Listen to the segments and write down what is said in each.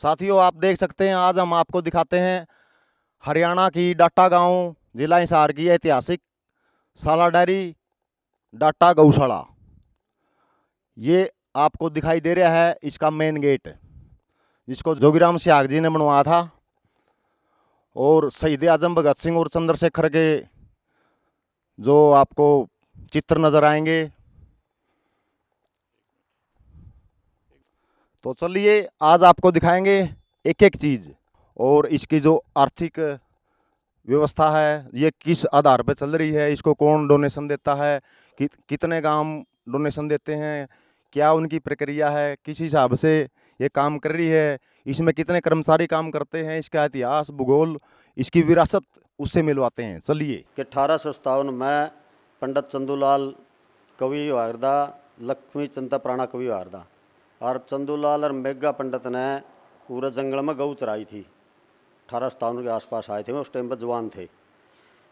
साथियों, आप देख सकते हैं आज हम आपको दिखाते हैं हरियाणा की डाटा गांव, जिला हिसार की ऐतिहासिक साला डेयरी डाटा गौशाला। ये आपको दिखाई दे रहा है इसका मेन गेट, जिसको जोगीराम सिहाग जी ने बनवाया था और शहीद आजम भगत सिंह और चंद्रशेखर के जो आपको चित्र नजर आएंगे। तो चलिए आज आपको दिखाएंगे एक एक चीज़, और इसकी जो आर्थिक व्यवस्था है ये किस आधार पर चल रही है, इसको कौन डोनेशन देता है, कितने गांव डोनेशन देते हैं, क्या उनकी प्रक्रिया है, किस हिसाब से ये काम कर रही है, इसमें कितने कर्मचारी काम करते हैं, इसका इतिहास, भूगोल, इसकी विरासत उससे मिलवाते हैं। चलिए। कि 1857 में पंडित चंदूलाल कवि वारदा, लक्ष्मी चंदा प्राणा कवि वारदा और चंदूलाल और मेघा पंडित ने पूरे जंगल में गऊ चराई थी। 1857 के आसपास आए थे, मैं उस टाइम पर जवान थे।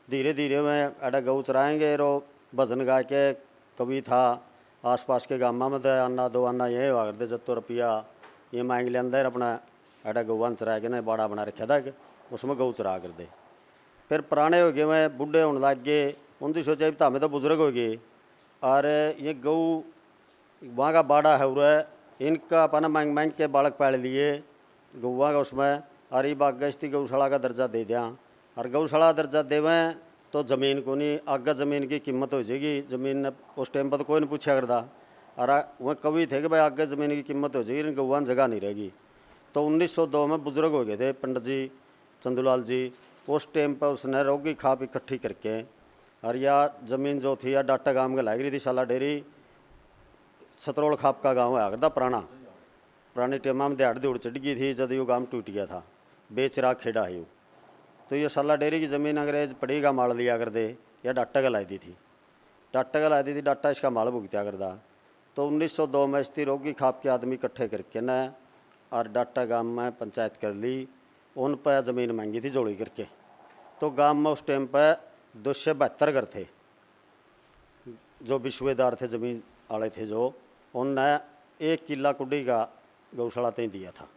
धीरे धीरे में अड़ा गऊ चराएंगे रो भजन गा के कवि था आसपास के गामा में दे अन्ना दो अन्ना ये वार दे जत्तो रुपया ये मांग ले अंदर अपना अड़ा गौवान चरा के ना बाड़ा बना रखा था कि उसमें गऊ चरा कर दे। फिर पुराने हो गए, मैं बूढ़े होने लग गए, उनकी सोचा तो हमें तो बुजुर्ग हो गए और ये गऊ वहाँ का बाड़ा है उरे इनका अपना मांग मांग के बालक पाल लिए गौवा का उसमें, और ये बाग गश्ती गौशाला का दर्जा दे दिया। और गौशाला दर्जा देवें तो ज़मीन को नहीं, आगे ज़मीन की कीमत हो जाएगी। ज़मीन उस टाइम पर तो कोई नहीं पूछा करता, और वह कवि थे कि भाई आगे ज़मीन की कीमत हो जाएगी, गौवान जगह नहीं रहेगी। तो 1902 में बुजुर्ग हो गए थे पंडित जी चंदूलाल जी। उस टाइम पर उसने रोगी खाप इकट्ठी करके और या ज़मीन जो थी या डाटा गांव के लाई रही थी साला डेरी सतरोल खाप का गांव है करता पुराने टेमा में दिहाड़ दौड़ चढ़ गई थी जब यो गांव टूट गया था, बेचरा खेड़ा है। तो ये साला डेरी की ज़मीन अंग्रेज पड़ेगा माल लिया कर दे या डाटा का लाई दी थी, डाटा का लाई दी थी, डाटा इसका माल भुगत्या करता। तो 1902 में इस रोगी खाप के आदमी इकट्ठे करके न और डाटा गांव में पंचायत कर ली। उन पर ज़मीन मांगी थी जोड़ी करके। तो गांव में उस टाइम पर 272 घर थे जो विश्वेदार थे, ज़मीन वाले थे, जो उनने 1 किला कुड्डी का गौशाला तय दिया था।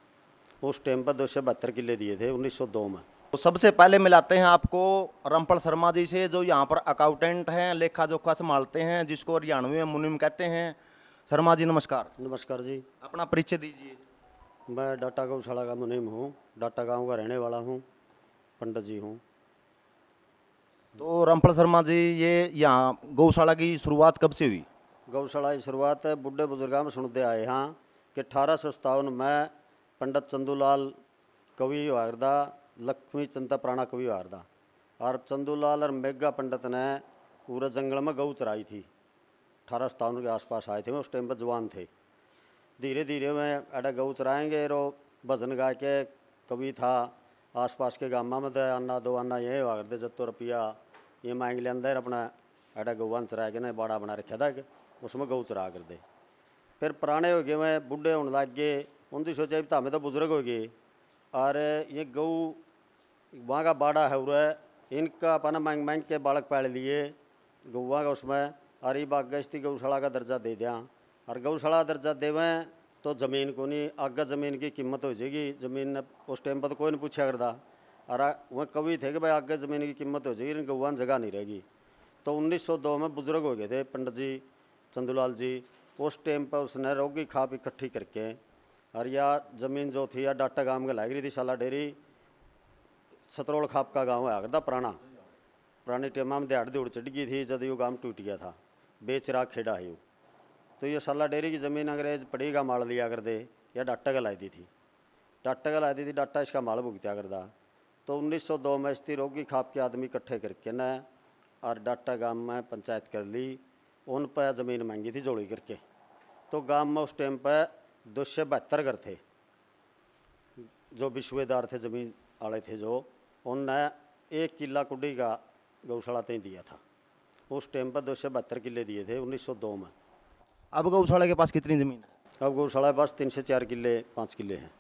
उस टाइम पर 272 किले दिए थे 1902 में। तो सबसे पहले मिलाते हैं आपको रामपाल शर्मा जी से, जो यहाँ पर अकाउंटेंट हैं, लेखा जोखा संभालते हैं, जिसको हरियाणवी में मुनिम कहते हैं। शर्मा जी नमस्कार। नमस्कार जी। अपना परिचय दीजिए। मैं डाटा गौशाला का मुनिम हूँ, डाटा गांव का रहने वाला हूँ, पंडित जी हूँ। तो रामपाल शर्मा जी, ये यहाँ गौशाला की शुरुआत कब से हुई? गौशाला की शुरुआत बुढ़े बुजुर्गों में सुनते आए हाँ कि 1857 में पंडित चंदूलाल कवि वारदा, लक्ष्मी चंदा प्राणा कवि वारदा और चंदूलाल और मेघा पंडित ने पूरे जंगल में गऊ चराई थी। 1857 के आसपास आए थे, मैं उस टाइम पर जवान थे। धीरे धीरे में अड़ा गऊ चराएंगे रो भजन गा के कवि था आसपास के गामा में दे अन्ना दो अन्ना ये वार दे जत्तो रुपया ये मांग ले अंदर अपना अड़ा गौवान चरा के ना बाड़ा बना रखा था कि उसमें गऊ चरा कर दे। फिर पुराने हो गए, मैं बूढ़े होने लग गए, उनकी सोचा तो हमें तो बुजुर्ग हो गए और ये गऊ वहाँ का बाड़ा है उरे इनका अपना मांग मांग के बालक पाल लिए गौवा का उसमें, और ये बाग गश्ती गौशाला का दर्जा दे दिया। और गौशाला दर्जा देवें तो ज़मीन को नहीं, आगे ज़मीन की कीमत हो जाएगी। ज़मीन उस टाइम पर तो कोई नहीं पूछा करता, और वह कवि थे कि भाई आगे ज़मीन की कीमत हो जाएगी, गौवान जगह नहीं रहेगी। तो 1902 में बुजुर्ग हो गए थे पंडित जी चंदूलाल जी। उस टाइम पर उसने रोगी खाप इकट्ठी करके और या ज़मीन जो थी या डाटा गांव के लाई रही थी साला डेरी सतरोल खाप का गांव है करता पुराने टेमा में दिहाड़ दौड़ चढ़ गई थी जब यो गांव टूट गया था, बेचरा खेड़ा है। तो ये साला डेरी की ज़मीन अंग्रेज पड़ेगा माल लिया कर दे या डाटा का लाई दी थी, डाटा का लाई दी थी, डाटा इसका माल भुगत्या करता। तो 1902 में इस रोगी खाप के आदमी इकट्ठे करके न और डाटा गांव में पंचायत कर ली। उन पर ज़मीन मांगी थी जोड़ी करके। तो गांव में उस टाइम पर 272 घर थे जो विश्वेदार थे, ज़मीन वाले थे, जो उनने 1 किला कुड्डी का गौशाला तय दिया था। उस टाइम पर 272 किले दिए थे 1902 में। अब गौशाला के पास कितनी ज़मीन है? अब गौशाला के पास 3 से 4 किले 5 किले हैं।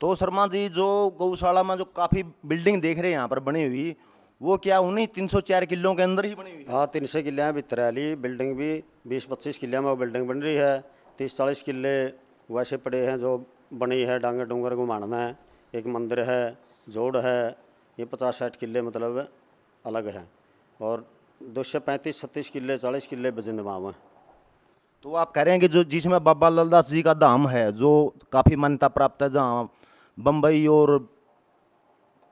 तो शर्मा जी, जो गौशाला में जो काफ़ी बिल्डिंग देख रहे हैं यहाँ पर बनी हुई, वो क्या उन्हीं 304 किलों के अंदर ही बनी हुई है? हाँ, 300 किले हैं भीतर वाली बिल्डिंग भी, 20-25 किले में वो बिल्डिंग बन रही है। 30-40 किले वैसे पड़े हैं जो बनी है, डांगर डूंगर घुमाना है, एक मंदिर है, जोड़ है, ये 50-60 किले मतलब अलग है, और 235-36 किले 40 किले बजिंदवा में। तो आप कह रहे हैं कि जो जिसमें बाबा ललदास जी का धाम है जो काफ़ी मान्यता प्राप्त है, जहाँ बम्बई और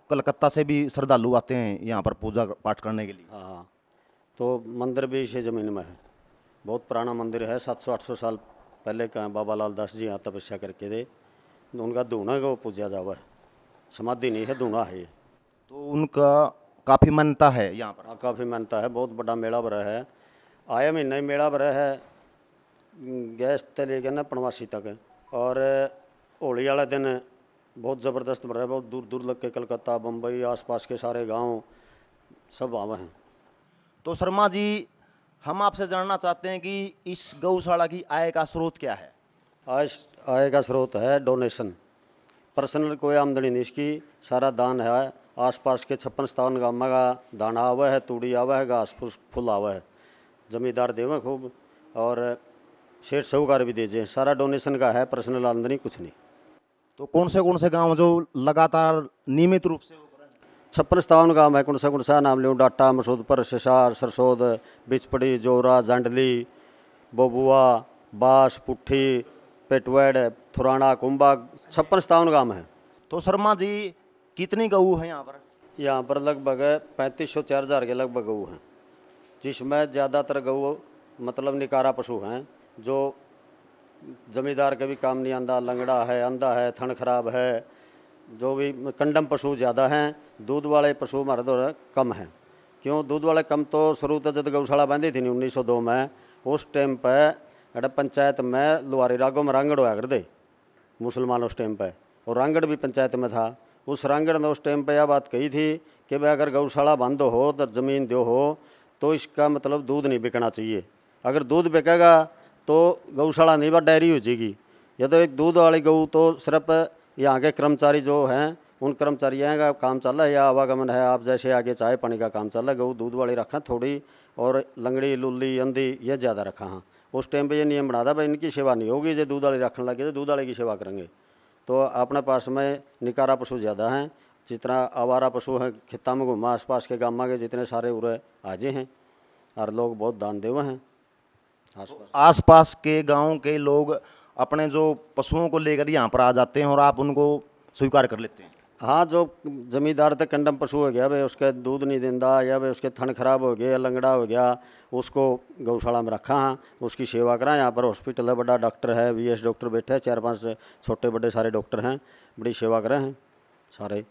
कलकत्ता से भी श्रद्धालु आते हैं यहाँ पर पूजा पाठ करने के लिए। हाँ हाँ, तो मंदिर भी इसी ज़मीन में है, बहुत पुराना मंदिर है, 700-800 साल पहले का है। बाबा लालदास जी यहाँ तपस्या करके थे, उनका धूना को पूजा जावा है, समाधि नहीं है, धूना है ये। तो उनका काफ़ी मान्यता है यहाँ पर। हाँ, काफ़ी मानता है, बहुत बड़ा मेला भरा है, आया महीना ही मेला भरा है, गैस से लेके ना पनवासी तक। और होली वाले दिन बहुत ज़बरदस्त भरा है, बहुत दूर दूर लग के कलकत्ता बम्बई आसपास के सारे गांव सब आवे हैं। तो शर्मा जी, हम आपसे जानना चाहते हैं कि इस गौशाला की आय का स्रोत क्या है। आज आय का स्रोत है डोनेशन, पर्सनल कोई आमदनी नहीं इसकी, सारा दान है। आसपास के 56-57 गाँव का दाना आवा है, तूड़ी आवा है, घास फूस फुल आवा है, जमींदार देवे खूब, और सेठ साहूकार भी दीजिए, सारा डोनेशन का है, पर्सनल आमदनी कुछ नहीं। तो कौन से गांव जो लगातार नियमित रूप से 56-57 गाँव है, कौन सा नाम लूँ, डाटा, मसूदपुर, शशार, सरसोद, बिचपड़ी, जोरा, जांडली, बोबुआ, बास, पुट्ठी, पेटवेड, थुराना, कुंभा, 56-57 गाँव है। तो शर्मा जी, कितनी गऊ है यहाँ पर। यहाँ पर लगभग 3500-4000 के लगभग गऊ हैं, जिसमें ज़्यादातर गऊ मतलब निकारा पशु हैं, जो जमींदार के भी काम नहीं आंदा, लंगड़ा है, अंधा है, थन खराब है, जो भी कंडम पशु ज़्यादा हैं। दूध वाले पशु हमारे दौर कम हैं। क्यों दूध वाले कम? तो शुरू तो जब गौशाला बांधी थी 1902 में, उस टाइम पर अरे पंचायत में लुहारी रागों में रांगड़ होया कर दे मुसलमान उस टाइम पर, और रांगड़ भी पंचायत में था। उस रांगड़ ने उस टाइम पर यह बात कही थी कि भाई अगर गौशाला बांधो हो तो ज़मीन दो हो तो इसका मतलब दूध नहीं बिकना चाहिए, अगर दूध बिकेगा तो गौशाला नहीं, वह डेयरी हो जाएगी। या तो एक दूध वाली गऊ तो सिर्फ यहाँ के कर्मचारी जो हैं उन कर्मचारियों का काम चल रहा है, या आवागमन है, आप जैसे आगे चाय पानी का काम चल रहा है, गऊ दूध वाली रखा थोड़ी, और लंगड़ी लुल्ली अंधी ये ज़्यादा रखा। हाँ, उस टाइम पे ये नियम बना था भाई इनकी सेवा नहीं होगी, जो दूध वाली रखने लगे तो दूध वाले की सेवा करेंगे। तो अपने पास में निकारा पशु ज़्यादा हैं, जितना आवारा पशु हैं खिता में घूमा, आसपास के गामा के जितने सारे उरे आजे हैं, और लोग बहुत दान देवे हैं आसपास। आसपास के गांव के लोग अपने जो पशुओं को लेकर यहाँ पर आ जाते हैं और आप उनको स्वीकार कर लेते हैं। हाँ, जो जमींदार तक कंडम पशु हो गया भाई, उसके दूध नहीं देंदा, या भाई उसके थन खराब हो गया, लंगड़ा हो गया, उसको गौशाला में रखा हाँ, उसकी सेवा करा। यहाँ पर हॉस्पिटल है, बड़ा डॉक्टर है, VS डॉक्टर बैठे हैं, 4-5 छोटे बड़े सारे डॉक्टर हैं, बड़ी सेवा करें हैं सारे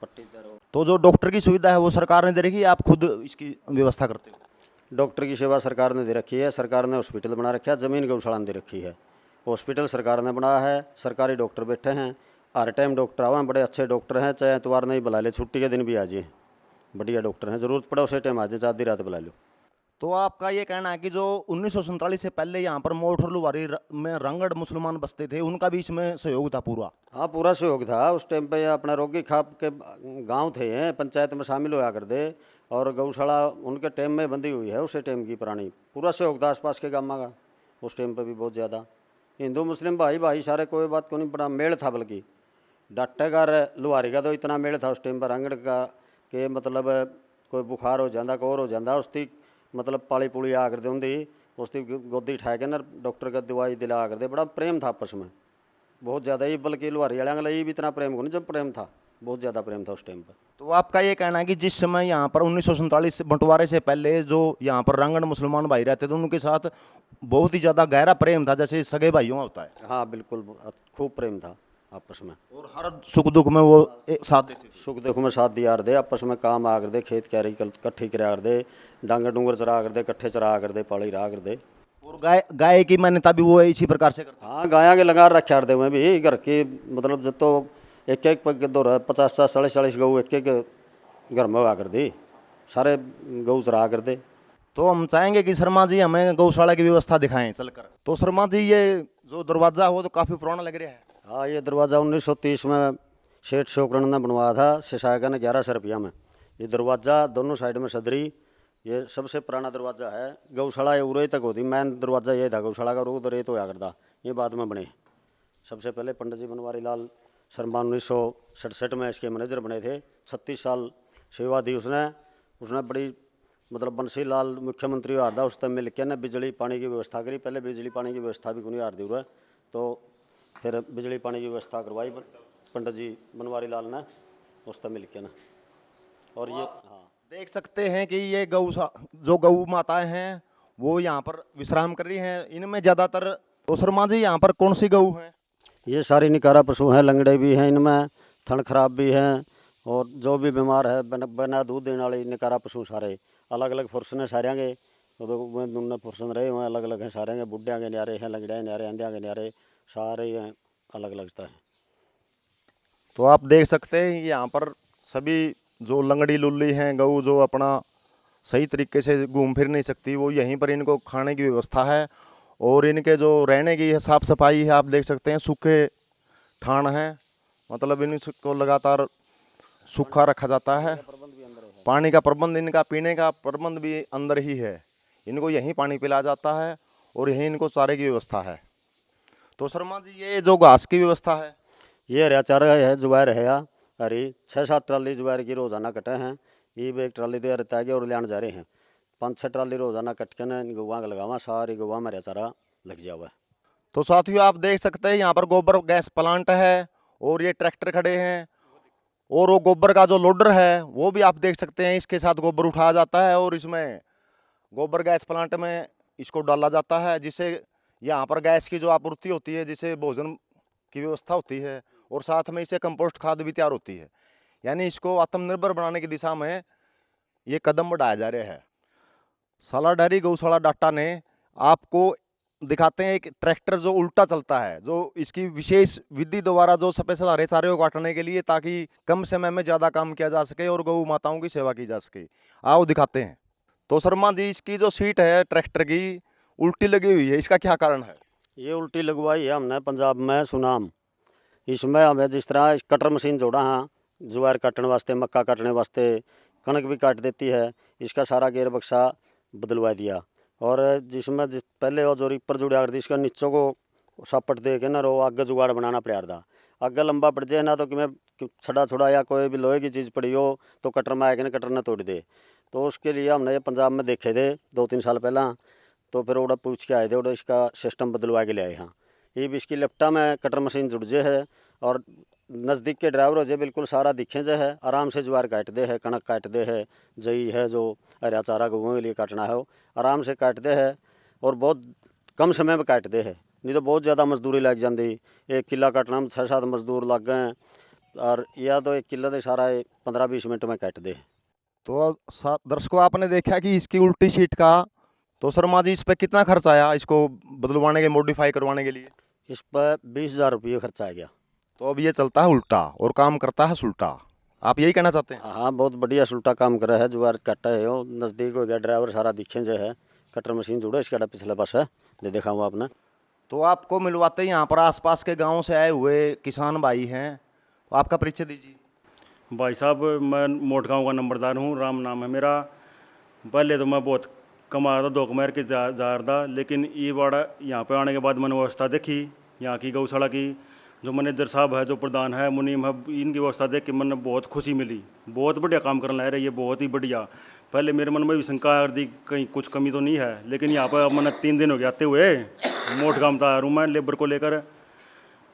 पट्टी। तो जो डॉक्टर की सुविधा है वो सरकार ने दे रखी है, आप खुद इसकी व्यवस्था करते हो। डॉक्टर की सेवा सरकार ने दे रखी है, सरकार ने हॉस्पिटल बना रखा है, ज़मीन गौशाला ने दे रखी है, हॉस्पिटल सरकार ने बनाया है, सरकारी डॉक्टर बैठे हैं, हर टाइम डॉक्टर आवे, बड़े अच्छे डॉक्टर हैं, चाहे एतवार नहीं बुला ले, छुट्टी के दिन भी आ जाए, बढ़िया डॉक्टर हैं, ज़रूरत पड़े उसी टाइम आ जाए, आधी रात बुला लो। तो आपका ये कहना है कि जो 1947 से पहले यहाँ पर मोटर लुहारी में रंगड़ मुसलमान बसते थे, उनका भी इसमें सहयोग था पूरा। हाँ, पूरा सहयोग था उस टाइम पे। अपना रोगी खाप के गांव थे हैं, पंचायत में शामिल होया कर दे, और गौशाला उनके टाइम में बंधी हुई है, उसी टाइम की पुरानी, पूरा सहयोग था आसपास के गामा का उस टाइम पे भी बहुत ज़्यादा। हिंदू मुस्लिम भाई भाई सारे, कोई बात को नहीं, बड़ा मेल था, बल्कि डाटेगार लुहारी का तो इतना मेल था उस टाइम पर रंगड़ का कि मतलब कोई बुखार हो जाता, कोर हो जाता, उसकी मतलब पाली पुली आ कर दे होंगी, उसकी गोदी ठा के ना डॉक्टर का दवाई दिला कर दे, बड़ा प्रेम था आपस में बहुत ज़्यादा ही, बल्कि लुहारी वाले भी इतना प्रेम को नहीं, जब प्रेम था बहुत ज़्यादा प्रेम था उस टाइम पर। तो आपका ये कहना है कि जिस समय यहाँ पर 1947 बंटवारे से पहले जो यहाँ पर रंगड़ मुसलमान भाई रहते थे, उनके साथ बहुत ही ज़्यादा गहरा प्रेम था, जैसे सगे भाइयों का होता है। हाँ बिल्कुल, खूब प्रेम था आपस में, और हर सुख दुख में वो एक साथ देते थे। सुख दुख में साथ दिया कर दे, आपस में काम आ कर दे, खेत कैरी कट्ठी करा कर दे, डांगर डूंगर चरा कर दे, कट्ठे चरा कर दे, पाली रहा कर दे। और गाय की मान्यता भी वो इसी प्रकार से करता हाँ, गाया के लगा रखा कर दे हुए भी घर की, मतलब जब तो एक एक पग दो 50-40 गऊ एक एक घर में हुआ कर दी, सारे गऊ चरा कर दे। तो हम चाहेंगे कि शर्मा जी हमें गौशाला की व्यवस्था दिखाएं चलकर। तो शर्मा जी, ये जो दरवाज़ा हो तो काफ़ी पुराना लग रहा है। हाँ, ये दरवाज़ा 1930 में सेठ शोकरण ने बनवाया था, शशाका ने 1100 रुपया में। ये दरवाज़ा दोनों साइड में सदरी, ये सबसे पुराना दरवाज़ा है। गौशाला ये उरे तक होती, मेन दरवाज़ा ये था गौशाला का, उधर ये तो होया करता, ये बाद में बने सबसे पहले पंडित जी बनवारी लाल शर्मा 1967 में इसके मैनेजर बने थे। 36 साल सेवा दी उसने। उसने बड़ी मतलब बंसी लाल मुख्यमंत्री हार था, उस टाइम मिल के ना बिजली पानी की व्यवस्था करी। पहले बिजली पानी की व्यवस्था भी कोई हार दी हुआ, तो फिर बिजली पानी की व्यवस्था करवाई पंडित जी बनवारी लाल ने उस टाइम मिल के ना। और ये हाँ देख सकते हैं कि ये जो गौ माताएं हैं वो यहाँ पर विश्राम कर रही हैं। इनमें ज़्यादातर तो शर्मा जी यहाँ पर कौन सी गऊ हैं? ये सारी निकारा पशु हैं, लंगड़े भी हैं इनमें, थन खराब भी हैं, और जो भी बीमार है बिना दूध देने वाले निकारा पशु सारे अलग अलग फुरसन है सारे के। दोनों फुरसन रहे हुए अलग अलग हैं सारे के। बुढ़िया के न्यारे हैं, लंगड़े न्यारे, अंधिया के न्यारे, सारे हैं अलग अलग है। तो आप देख सकते हैं यहाँ पर सभी जो लंगड़ी लुल्ली हैं गऊ जो अपना सही तरीके से घूम फिर नहीं सकती, वो यहीं पर इनको खाने की व्यवस्था है। और इनके जो रहने की है साफ़ सफाई है, आप देख सकते हैं सूखे ठाण हैं, मतलब इनको लगातार सूखा रखा जाता है। पानी का प्रबंध, इनका पीने का प्रबंध भी अंदर ही है। इनको यहीं पानी पिलाया जाता है और यहीं इनको चारे की व्यवस्था है। तो शर्मा जी ये जो घास की व्यवस्था है, ये हरिया चारा है, जुवार है या हरी 6-7 ट्राली जुवार की रोजाना कटे हैं। ये भी एक ट्राली तैयार रहता है और लेने जा रहे हैं। 5-6 ट्राली रोजाना कट के ना गौवा का लगावा, सारी गौवा में हरिया चारा लग जावा है। तो साथियों आप देख सकते हैं यहाँ पर गोबर गैस प्लांट है और ये ट्रैक्टर खड़े हैं और वो गोबर का जो लोडर है वो भी आप देख सकते हैं। इसके साथ गोबर उठाया जाता है और इसमें गोबर गैस प्लांट में इसको डाला जाता है, जिससे यहाँ पर गैस की जो आपूर्ति होती है, जिससे भोजन की व्यवस्था होती है और साथ में इससे कंपोस्ट खाद भी तैयार होती है। यानी इसको आत्मनिर्भर बनाने की दिशा में ये कदम बढ़ाया जा रहा है। साला डेयरी गौशाला डाटा ने आपको दिखाते हैं एक ट्रैक्टर जो उल्टा चलता है, जो इसकी विशेष विधि द्वारा जो स्पेशल हरे चारे को काटने के लिए, ताकि कम समय में ज़्यादा काम किया जा सके और गौ माताओं की सेवा की जा सके। आओ दिखाते हैं। तो शर्मा जी इसकी जो सीट है ट्रैक्टर की उल्टी लगी हुई है, इसका क्या कारण है? ये उल्टी लगवाई है हमने पंजाब में सुनाम। इसमें हमें जिस तरह कटर मशीन जोड़ा हाँ, ज्वार काटने वास्ते, मक्का काटने वास्ते, कनक भी काट देती है। इसका सारा गेयर बक्सा बदलवा दिया। और जिसमें पहले वो जो रिपर जुड़ा कर इसका नीचों को सापट दे के ना रो आगे जुगाड़ बनाना पड़ा था। आगे लंबा पड़ जाए ना तो कि मैं छड़ा छुड़ा या कोई भी लोहे की चीज़ पड़ी हो तो कटर में आएगा ना, कटर ना तोड़ दे। तो उसके लिए हमने ये पंजाब में देखे थे 2-3 साल पहला। तो फिर वो पूछ के आए थे, वो इसका सिस्टम बदलवा के ले आए। हाँ ये भी इसकी लेफ्टा में कटर मशीन जुड़ जे है और नज़दीक के ड्राइवर हो जाए बिल्कुल सारा दिखे जे है, आराम से ज्वार काट दे है, कणक काट दे है, जई है जो हरा चारा गौओं के लिए काटना है वो आराम से काट दे है और बहुत कम समय में काट दे है। नहीं तो बहुत ज़्यादा मजदूरी लग जाती। 1 किला काटना में 6-7 मजदूर लग गए और या तो 1 किला तो सारा 15-20 मिनट में काट दे। तो दर्शकों आपने देखा कि इसकी उल्टी सीट का, तो शर्मा जी इस पर कितना खर्च आया इसको बदलवाने के, मॉडिफाई करवाने के लिए? इस पर 20,000 रुपये खर्चा आ गया। तो अब ये चलता है उल्टा और काम करता है सुल्टा, आप यही कहना चाहते हैं? हाँ बहुत बढ़िया सुल्टा काम कर रहा है। जुआर काटा है वो नज़दीक हो गया, ड्राइवर सारा दिखे जो है, कटर मशीन जुड़े इसका पिछले पास है, जो देखा हुआ आपने। तो आपको मिलवाते हैं यहाँ पर आसपास के गांव से आए हुए किसान भाई हैं, तो आपका परिचय दीजिए। भाई साहब मैं मोट गाँव का नंबरदार हूँ, राम नाम है मेरा। पहले तो मैं बहुत कमा रहा था, 2 कमार के जा रहा था, लेकिन ये बाड़ा यहाँ पे आने के बाद मैंने व्यवस्था देखी यहाँ की गौशाला की। जो मैनेजर साहब है, जो प्रधान है, मुनीम है, इनकी व्यवस्था देख के मैंने बहुत खुशी मिली। बहुत बढ़िया काम करने लग रही है, बहुत ही बढ़िया। पहले मेरे मन में भी शंका कर दी कहीं कुछ कमी तो नहीं है, लेकिन यहाँ पर मैंने 3 दिन हो गए आते हुए। मोट गाँव था रूम में लेबर को लेकर,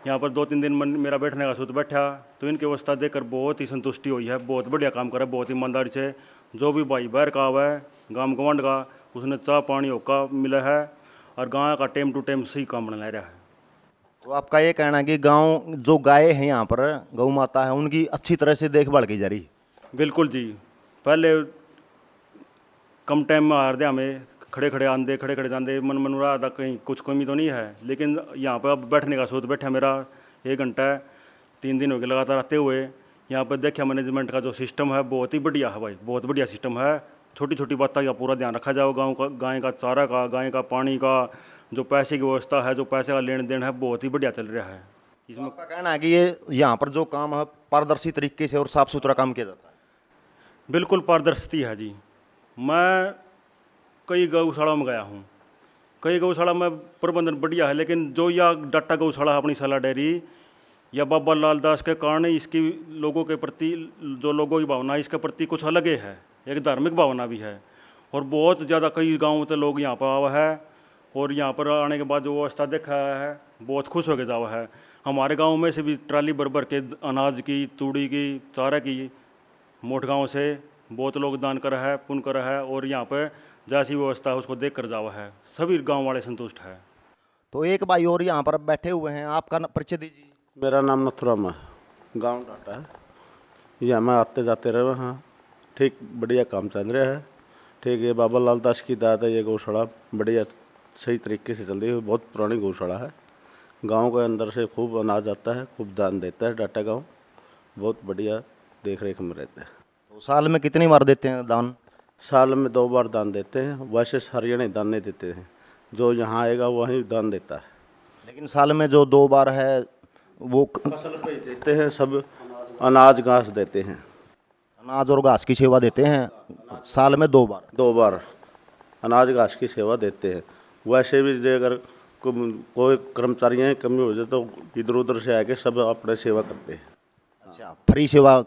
यहाँ पर 2-3 दिन मेरा बैठने का सूत बैठा, तो इनकी व्यवस्था देखकर बहुत ही संतुष्टि हुई है। बहुत बढ़िया काम करे, बहुत ईमानदारी से। जो भी भाई बाहर का आवा है गाँव गंवाड का, उसने चाह पानी होका मिला है और गाँव का टाइम टू टाइम सही काम बना रहा है। तो आपका ये कहना है कि गांव जो गाय हैं यहाँ पर, गौ माता है, उनकी अच्छी तरह से देखभाल की जा रही? बिल्कुल जी। पहले कम टाइम में आ रहे हमें, खड़े खड़े आंदे, खड़े खड़े जाते, मन रहा था कहीं कुछ कमी तो नहीं है, लेकिन यहाँ पर अब बैठने का सोच बैठा मेरा 1 घंटा, 3 दिन हो गए लगातार आते हुए। यहाँ पर देखा मैनेजमेंट का जो सिस्टम है बहुत ही बढ़िया है भाई, बहुत बढ़िया सिस्टम है। छोटी छोटी बातों का पूरा ध्यान रखा जाओ, गाँव का, गाय का चारा का, गाय का पानी का, जो पैसे की व्यवस्था है, जो पैसे का लेन देन है, बहुत ही बढ़िया चल रहा है। इसमें आपका कहना है कि ये यहाँ पर जो काम है पारदर्शी तरीके से और साफ सुथरा काम किया जाता है? बिल्कुल पारदर्शी है जी। मैं कई गौशालाओं में गया हूँ, कई गौशाला में प्रबंधन बढ़िया है, लेकिन जो यह डाटा गौशाला है अपनी साला डेयरी या बाबा लाल दास के कारण इसकी लोगों के प्रति, जो लोगों की भावना है इसके प्रति कुछ अलग ही है, एक धार्मिक भावना भी है। और बहुत ज़्यादा कई गाँव से लोग यहाँ पर आवा है और यहाँ पर आने के बाद जो व्यवस्था देखा है बहुत खुश हो के जावा है। हमारे गांव में से भी ट्राली भर भर के अनाज की, तूड़ी की, चारा की मोट गांव से बहुत लोग दान करा है, पुण्य करा है और यहाँ पे जैसी व्यवस्था है उसको देख कर जावा है। सभी गांव वाले संतुष्ट है। तो एक भाई और यहाँ पर बैठे हुए हैं, आपका परिचय दीजिए। मेरा नाम नथुराम है, गांव डाटा है। यहाँ मैं आते जाते रहे हाँ, ठीक बढ़िया काम चल रहा है। ठीक है, बाबा लाल दास की दाद है। ये गौशाला बढ़िया सही तरीके से चल रही है, बहुत पुरानी गौशाला है। गांव के अंदर से खूब अनाज आता है, खूब दान देता है डाटा गांव, बहुत बढ़िया देख रेख में रहते हैं। तो साल में कितनी बार देते हैं दान? साल में 2 बार दान देते हैं, वैसे हरियाणा दान नहीं देते हैं, जो यहाँ आएगा वहीं दान देता है। लेकिन साल में जो 2 बार है वो फसल पे ही देते हैं, सब अनाज घास देते हैं। अनाज और घास की सेवा देते हैं साल में 2 बार। 2 बार अनाज घास की सेवा देते हैं। वैसे भी जे अगर कोई कर्मचारियों की कमी हो जाए तो इधर उधर से आके सब अपने सेवा करते हैं। अच्छा, फ्री सेवा,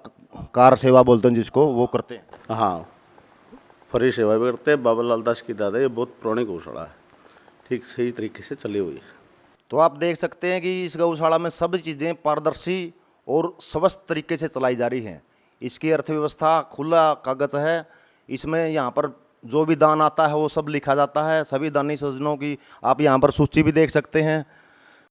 कार सेवा बोलते हैं जिसको, वो करते हैं। हाँ, फ्री सेवा भी करते हैं। बाबा लाल दास की दादा ये बहुत पुरानी गौशाला है, ठीक सही तरीके से चली हुई है। तो आप देख सकते हैं कि इस गौशाला में सब चीज़ें पारदर्शी और स्वस्थ तरीके से चलाई जा रही हैं। इसकी अर्थव्यवस्था खुला कागज है। इसमें यहाँ पर जो भी दान आता है वो सब लिखा जाता है। सभी दानी सज्जनों की आप यहाँ पर सूची भी देख सकते हैं।